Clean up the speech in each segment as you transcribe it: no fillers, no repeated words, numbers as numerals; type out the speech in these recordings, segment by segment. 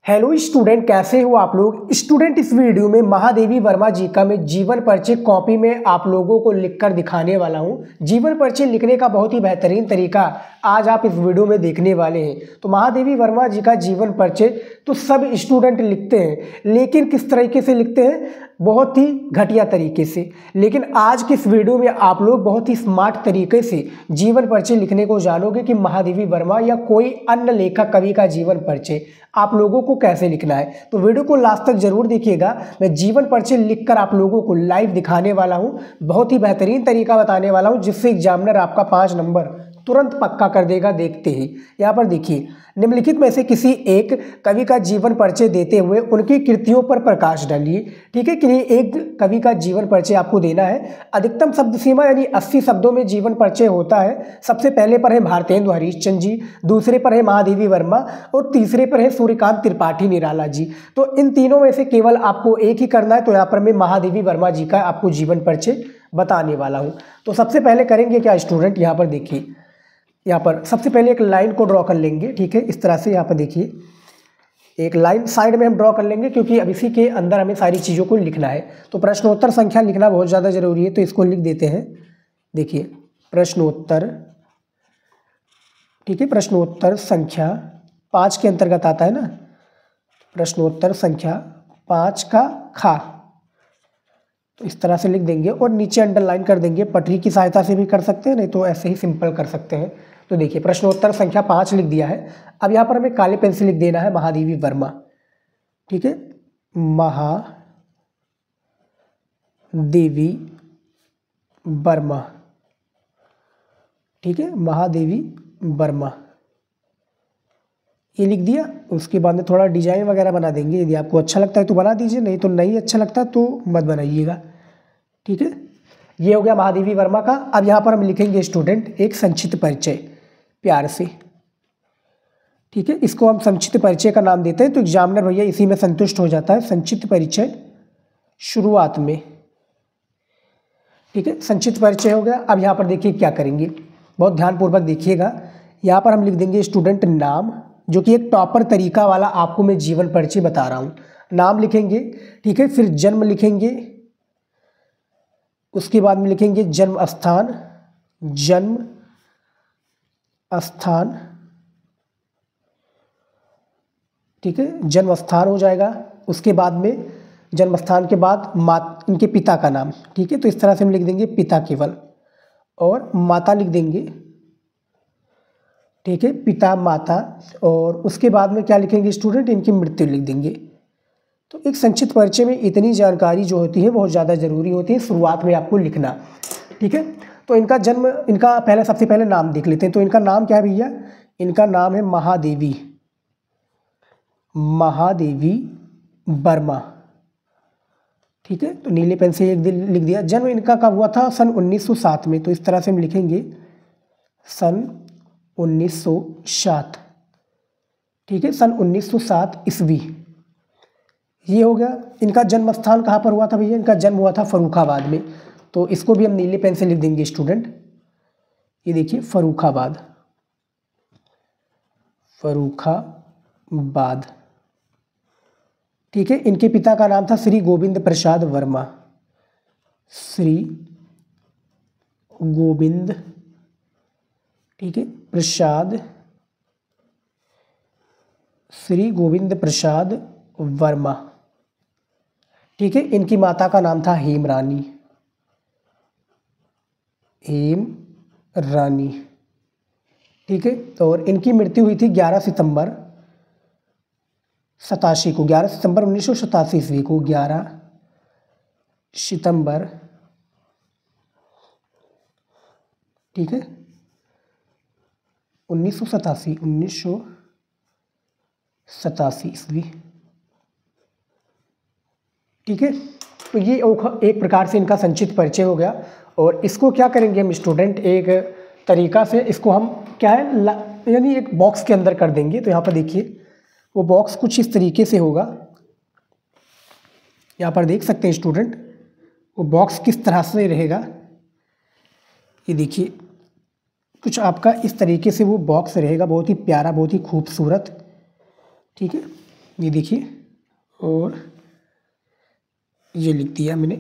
Hello student, कैसे हो आप लोग। स्टूडेंट, इस वीडियो में महादेवी वर्मा जी का मैं जीवन परिचय कॉपी में आप लोगों को लिखकर दिखाने वाला हूं। जीवन परिचय लिखने का बहुत ही बेहतरीन तरीका आज आप इस वीडियो में देखने वाले हैं। तो महादेवी वर्मा जी का जीवन परिचय तो सब स्टूडेंट लिखते हैं, लेकिन किस तरीके से लिखते हैं, बहुत ही घटिया तरीके से। लेकिन आज के इस वीडियो में आप लोग बहुत ही स्मार्ट तरीके से जीवन परिचय लिखने को जानोगे कि महादेवी वर्मा या कोई अन्य लेखक कवि का जीवन परिचय आप लोगों को कैसे लिखना है। तो वीडियो को लास्ट तक जरूर देखिएगा। मैं जीवन परिचय लिखकर आप लोगों को लाइव दिखाने वाला हूं, बहुत ही बेहतरीन तरीका बताने वाला हूं, जिससे एग्जामिनर आपका 5 नंबर तुरंत पक्का कर देगा। देखते ही यहाँ पर देखिए, निम्नलिखित में से किसी एक कवि का जीवन परिचय देते हुए उनकी कृतियों पर प्रकाश डालिए। ठीक है, कि एक कवि का जीवन परिचय आपको देना है। अधिकतम शब्द सीमा यानी 80 शब्दों में जीवन परिचय होता है। सबसे पहले पर है भारतेंदु हरिश्चंद्र जी, दूसरे पर है महादेवी वर्मा और तीसरे पर है सूर्यकांत त्रिपाठी निराला जी। तो इन तीनों में से केवल आपको एक ही करना है। तो यहाँ पर मैं महादेवी वर्मा जी का आपको जीवन परिचय बताने वाला हूँ। तो सबसे पहले करेंगे क्या स्टूडेंट, यहाँ पर देखिए, यहाँ पर सबसे पहले एक लाइन को ड्रॉ कर लेंगे। ठीक है, इस तरह से यहाँ पर देखिए एक लाइन साइड में हम ड्रॉ कर लेंगे, क्योंकि अब इसी के अंदर हमें सारी चीज़ों को लिखना है। तो प्रश्नोत्तर संख्या लिखना बहुत ज़्यादा जरूरी है, तो इसको लिख देते हैं। देखिए प्रश्नोत्तर, ठीक है, प्रश्नोत्तर संख्या 5 के अंतर्गत आता है ना। प्रश्नोत्तर संख्या 5 का खा, तो इस तरह से लिख देंगे और नीचे अंडरलाइन कर देंगे। पटरी की सहायता से भी कर सकते हैं, नहीं तो ऐसे ही सिंपल कर सकते हैं। तो देखिए प्रश्नोत्तर संख्या 5 लिख दिया है। अब यहाँ पर हमें काले पेन से लिख देना है महादेवी वर्मा। ठीक है, महादेवी वर्मा। ठीक है, महादेवी वर्मा ये लिख दिया। उसके बाद में थोड़ा डिजाइन वगैरह बना देंगे। यदि आपको अच्छा लगता है तो बना दीजिए, नहीं तो नहीं अच्छा लगता तो मत बनाइएगा। ठीक है, ये हो गया महादेवी वर्मा का। अब यहाँ पर हम लिखेंगे स्टूडेंट एक संक्षिप्त परिचय प्यार से। ठीक है, इसको हम संक्षिप्त परिचय का नाम देते हैं, तो एग्जामिनर भैया इसी में संतुष्ट हो जाता है। संक्षिप्त परिचय शुरुआत में। ठीक है, संक्षिप्त परिचय हो गया। अब यहाँ पर देखिए क्या करेंगे, बहुत ध्यानपूर्वक देखिएगा। यहाँ पर हम लिख देंगे स्टूडेंट नाम, जो कि एक प्रॉपर तरीका वाला आपको मैं जीवन परिचय बता रहा हूँ। नाम लिखेंगे, ठीक है, फिर जन्म लिखेंगे, उसके बाद में लिखेंगे जन्म स्थान। जन्म स्थान, ठीक है, जन्म स्थान हो जाएगा। उसके बाद में जन्म स्थान के बाद इनके पिता का नाम। ठीक है, तो इस तरह से हम लिख देंगे पिता केवल, और माता लिख देंगे। ठीक है, पिता माता, और उसके बाद में क्या लिखेंगे स्टूडेंट, इनकी मृत्यु लिख देंगे। तो एक संक्षिप्त परिचय में इतनी जानकारी जो होती है बहुत ज़्यादा ज़रूरी होती है शुरुआत में आपको लिखना। ठीक है, तो इनका जन्म, इनका पहले सबसे पहले नाम देख लेते हैं। तो इनका नाम क्या है भैया, इनका नाम है महादेवी, महादेवी वर्मा। ठीक है, तो नीले पेन से एक दिन लिख दिया। जन्म इनका कब हुआ था, सन 1907 में। तो इस तरह से हम लिखेंगे सन 1907। ठीक है, सन 1907 ईस्वी। ये हो गया। इनका जन्म स्थान कहाँ पर हुआ था भैया, इनका जन्म हुआ था फर्रुखाबाद में। तो इसको भी हम नीले पेन से लिख देंगे स्टूडेंट। ये देखिए फर्रुखाबाद, फर्रुखाबाद। ठीक है, इनके पिता का नाम था श्री गोविंद प्रसाद वर्मा। श्री गोविंद, ठीक है, प्रसाद, श्री गोविंद प्रसाद वर्मा। ठीक है, इनकी माता का नाम था हेम रानी, हेम रानी। ठीक है, और इनकी मृत्यु हुई थी 11 सितंबर 87 को, 11 सितंबर 1987 ईस्वी को, 11 सितंबर, ठीक है, 1987 ईस्वी। ठीक है, तो ये एक प्रकार से इनका संक्षिप्त परिचय हो गया। और इसको क्या करेंगे हम स्टूडेंट, एक तरीका से इसको हम क्या है, यानी एक बॉक्स के अंदर कर देंगे। तो यहाँ पर देखिए वो बॉक्स कुछ इस तरीके से होगा। यहाँ पर देख सकते हैं स्टूडेंट वो बॉक्स किस तरह से रहेगा। ये देखिए कुछ आपका इस तरीके से वो बॉक्स रहेगा, बहुत ही प्यारा, बहुत ही खूबसूरत। ठीक है, ये देखिए, और ये लिख दिया मैंने।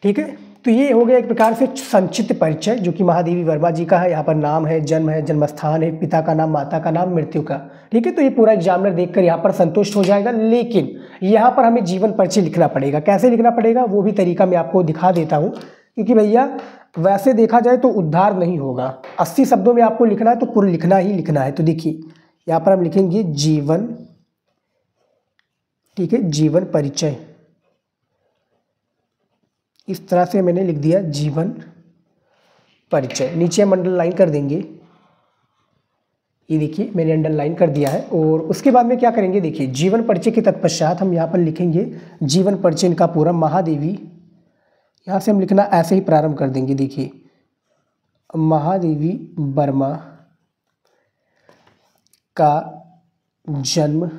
ठीक है, तो ये हो गया एक प्रकार से संक्षिप्त परिचय जो कि महादेवी वर्मा जी का है। यहाँ पर नाम है, जन्म स्थान है, पिता का नाम, माता का नाम, मृत्यु का। ठीक है, तो ये पूरा एग्जामिनर देखकर यहाँ पर संतुष्ट हो जाएगा। लेकिन यहाँ पर हमें जीवन परिचय लिखना पड़ेगा। कैसे लिखना पड़ेगा वो भी तरीका मैं आपको दिखा देता हूँ, क्योंकि भैया वैसे देखा जाए तो उद्धार नहीं होगा। 80 शब्दों में आपको लिखना है तो पूरा लिखना ही लिखना है। तो देखिए यहाँ पर हम लिखेंगे जीवन, ठीक है, जीवन परिचय। इस तरह से मैंने लिख दिया जीवन परिचय। नीचे हम अंडरलाइन कर देंगे, ये देखिए मैंने अंडरलाइन कर दिया है। और उसके बाद में क्या करेंगे, देखिए जीवन परिचय के तत्पश्चात हम यहाँ पर लिखेंगे जीवन परिचय इनका पूरा। महादेवी, यहाँ से हम लिखना ऐसे ही प्रारंभ कर देंगे। देखिए महादेवी वर्मा का जन्म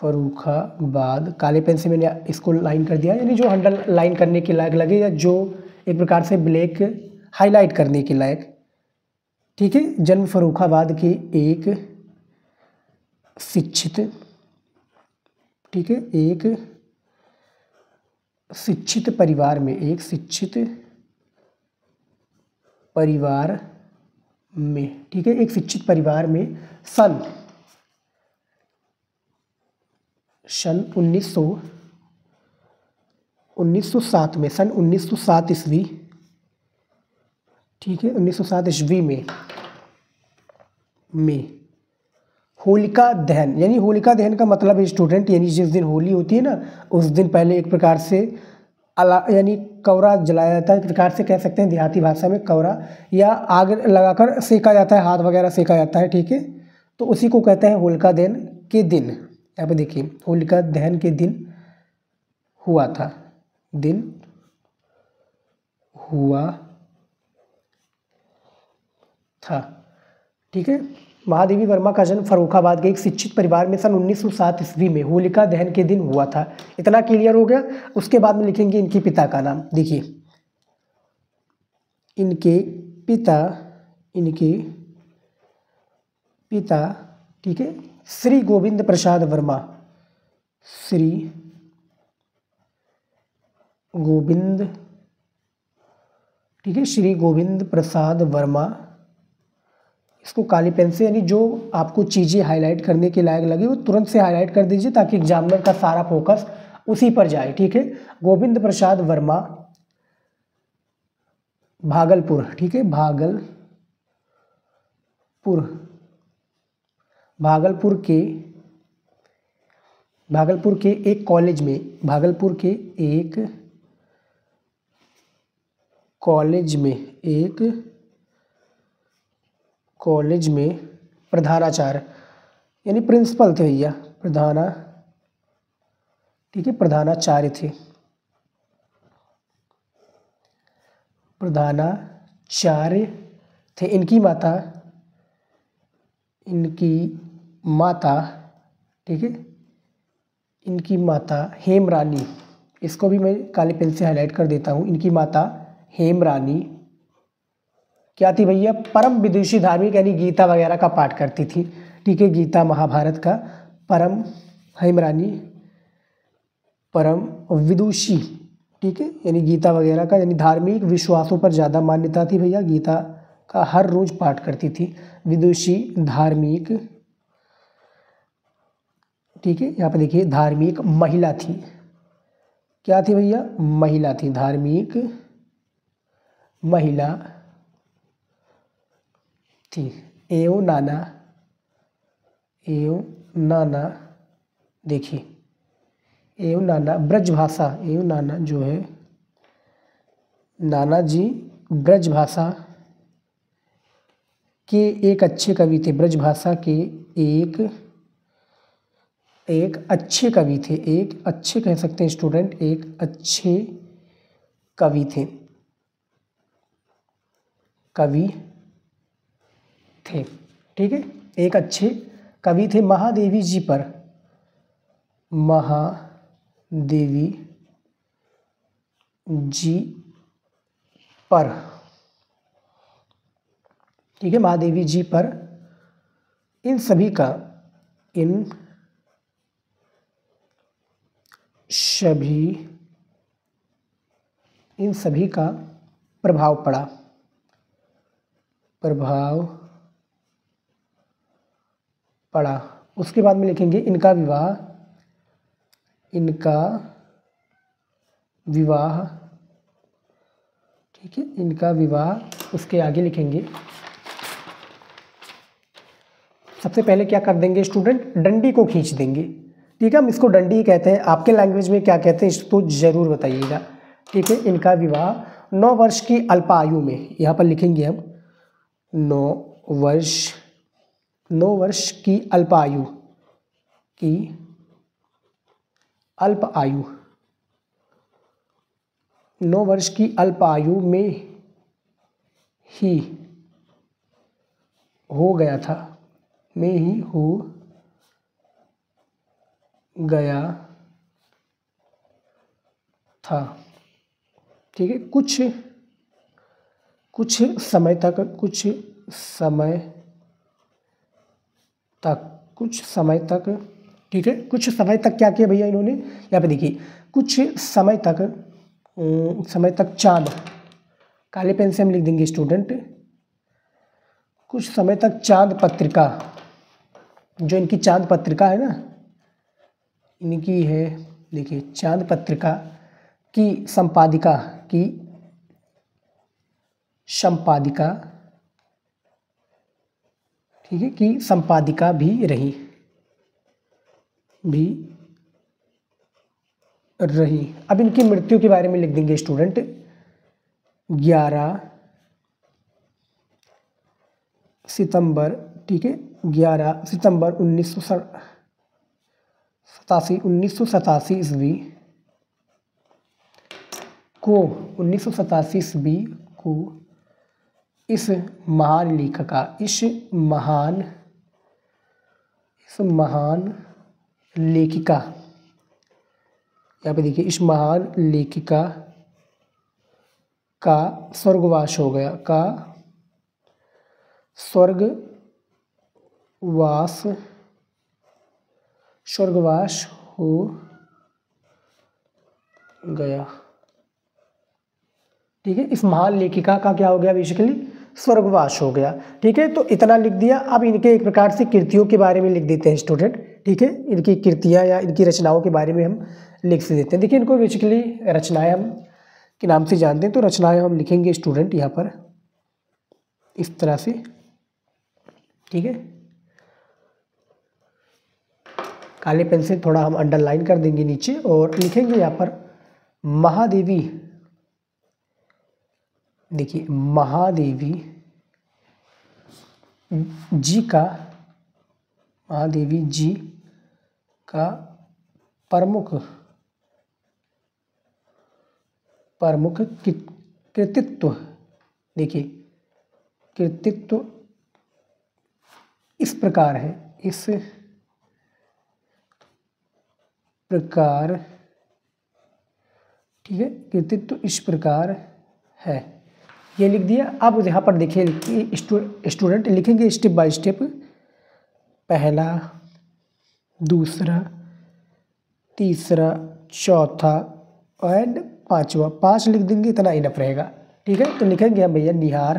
फर्रुखाबाद, काले पेन से मैंने इसको लाइन कर दिया, यानी जो अंडरलाइन करने के लायक लगे या जो एक प्रकार से ब्लैक हाईलाइट करने के लायक। ठीक है, जन्म फर्रुखाबाद के एक शिक्षित, ठीक है, एक शिक्षित परिवार में, एक शिक्षित परिवार में, ठीक है, एक शिक्षित परिवार में सन 1907 में, सन 1907 ईस्वी, ठीक है, 1907 ईस्वी में होलिका दहन, यानी होलिका दहन का मतलब है स्टूडेंट, यानी जिस दिन होली होती है ना उस दिन पहले एक प्रकार से यानी कौरा जलाया जाता है। एक प्रकार से कह सकते हैं देहाती भाषा में कौरा, या आग लगाकर सेका जाता है, हाथ वगैरह सेका जाता है। ठीक है, तो उसी को कहते हैं होलिका दहन के दिन। यहाँ पे देखिए होलिका दहन के दिन हुआ था, दिन हुआ था। ठीक है, महादेवी वर्मा का जन्म फर्रुखाबाद के एक शिक्षित परिवार में सन 1907 ईस्वी में होलिका दहन के दिन हुआ था। इतना क्लियर हो गया। उसके बाद में लिखेंगे इनके पिता का नाम। देखिए इनके पिता, ठीक है, श्री गोविंद प्रसाद वर्मा, श्री गोविंद, ठीक है, श्री गोविंद प्रसाद वर्मा। इसको काली पेन से, यानी जो आपको चीज़ें हाईलाइट करने के लायक लगे वो तुरंत से हाईलाइट कर दीजिए ताकि एग्जामिनर का सारा फोकस उसी पर जाए। ठीक है, गोविंद प्रसाद वर्मा, भागलपुर, ठीक है, भागलपुर के एक कॉलेज में प्रधानाचार्य, यानी प्रिंसिपल थे भैया, ठीक है, प्रधानाचार्य थे, इनकी माता, ठीक है, इनकी माता हेमरानी। इसको भी मैं काली पेन से हाईलाइट कर देता हूँ। इनकी माता हेमरानी क्या थी भैया, परम विदुषी, धार्मिक, यानी गीता वगैरह का पाठ करती थी। ठीक है, गीता महाभारत का, हेमरानी परम विदुषी, ठीक है, यानी गीता वगैरह का, यानी धार्मिक विश्वासों पर ज़्यादा मान्यता थी भैया, गीता का हर रोज पाठ करती थी। विदुषी, धार्मिक, ठीक है, यहाँ पर देखिए धार्मिक महिला थी। क्या थी भैया, महिला थी, धार्मिक महिला थी। एवं नाना, देखिए एवं नाना ब्रजभाषा, एवं नाना जो है, नाना जी ब्रजभाषा के एक अच्छे कवि थे। ब्रजभाषा के एक अच्छे कवि थे, एक अच्छे कह सकते हैं स्टूडेंट, एक अच्छे कवि थे, ठीक है, एक अच्छे कवि थे। महादेवी जी पर, ठीक है, महादेवी जी पर, इन सभी का प्रभाव पड़ा। उसके बाद में लिखेंगे इनका विवाह, ठीक है, इनका विवाह। उसके आगे लिखेंगे, सबसे पहले क्या कर देंगे स्टूडेंट, डंडी को खींच देंगे, ठीक है, हम इसको डंडी ही कहते हैं। आपके लैंग्वेज में क्या कहते हैं इसको जरूर बताइएगा, ठीक है। इनका विवाह 9 वर्ष की अल्पायु में, यहाँ पर लिखेंगे हम 9 वर्ष की अल्पायु 9 वर्ष की अल्पायु में ही हो गया था, ठीक है। कुछ समय तक, ठीक है, कुछ समय तक क्या किया भैया इन्होंने, यहाँ पे देखिए, कुछ समय तक चांद, काले पेन से हम लिख देंगे स्टूडेंट, कुछ समय तक चांद पत्रिका, जो इनकी चांद पत्रिका है ना, इनकी है, देखिए, चांद पत्रिका की संपादिका ठीक है, की संपादिका भी रही। अब इनकी मृत्यु के बारे में लिख देंगे स्टूडेंट, 11 सितंबर, ठीक है, 11 सितंबर 1987 ईस्वी को इस महान लेखिका, यहाँ पे देखिए, इस महान लेखिका का स्वर्गवास हो गया, ठीक है। इस महान लेखिका का क्या हो गया, बेसिकली स्वर्गवास हो गया, ठीक है। तो इतना लिख दिया। अब इनके एक प्रकार से कृतियों के बारे में लिख देते हैं स्टूडेंट, ठीक है। इनकी कृतियाँ या इनकी रचनाओं के बारे में हम लिख से देते हैं। देखिए, इनको बेसिकली रचनाएं हम के नाम से जानते हैं, तो रचनाएं हम लिखेंगे स्टूडेंट यहाँ पर इस तरह से, ठीक है। काले पेन से थोड़ा हम अंडरलाइन कर देंगे नीचे और लिखेंगे यहाँ पर महादेवी, देखिए, महादेवी जी का प्रमुख कृतित्व, देखिए, कृतित्व इस प्रकार है, ठीक है, कृतित्व इस प्रकार है, ये लिख दिया। अब यहाँ पर देखिए स्टूडेंट लिखेंगे स्टेप बाय स्टेप, पहला, दूसरा, तीसरा, चौथा एंड पांचवा, 5 लिख देंगे, इतना इनफ रहेगा, ठीक है। तो लिखेंगे हम भैया निहार,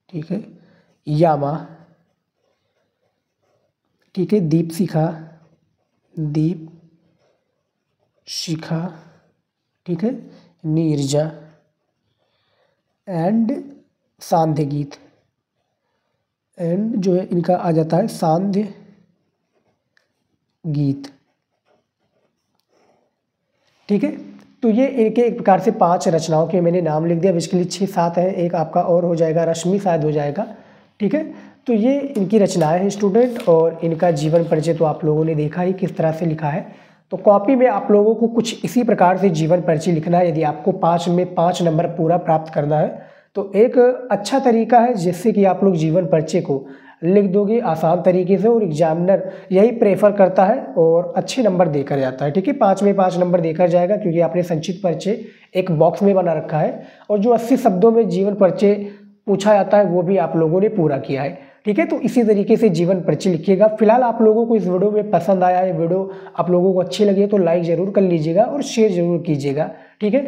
ठीक है, यामा, ठीक है, दीप शिखा, ठीक है, नीरजा एंड सांध्य गीत, एंड जो है इनका आ जाता है सांध्य गीत, ठीक है। तो ये इनके एक प्रकार से 5 रचनाओं के मैंने नाम लिख दिया, बेसिकली 6-7 है, एक आपका और हो जाएगा, रश्मि शायद हो जाएगा, ठीक है। तो ये इनकी रचनाएं हैं स्टूडेंट, और इनका जीवन परिचय तो आप लोगों ने देखा ही किस तरह से लिखा है। तो कॉपी में आप लोगों को कुछ इसी प्रकार से जीवन परिचय लिखना है। यदि आपको 5 में 5 नंबर पूरा प्राप्त करना है तो एक अच्छा तरीका है जिससे कि आप लोग जीवन परिचय को लिख दोगे आसान तरीके से और एग्जामिनर यही प्रेफर करता है और अच्छे नंबर देकर जाता है। ठीक है, 5 में 5 नंबर देकर जाएगा क्योंकि आपने संक्षिप्त परिचय एक बॉक्स में बना रखा है और जो 80 शब्दों में जीवन परिचय पूछा जाता है वो भी आप लोगों ने पूरा किया है। ठीक है, तो इसी तरीके से जीवन परिचय लिखिएगा। फिलहाल आप लोगों को इस वीडियो में पसंद आया है, वीडियो आप लोगों को अच्छी लगी है तो लाइक ज़रूर कर लीजिएगा और शेयर ज़रूर कीजिएगा। ठीक है।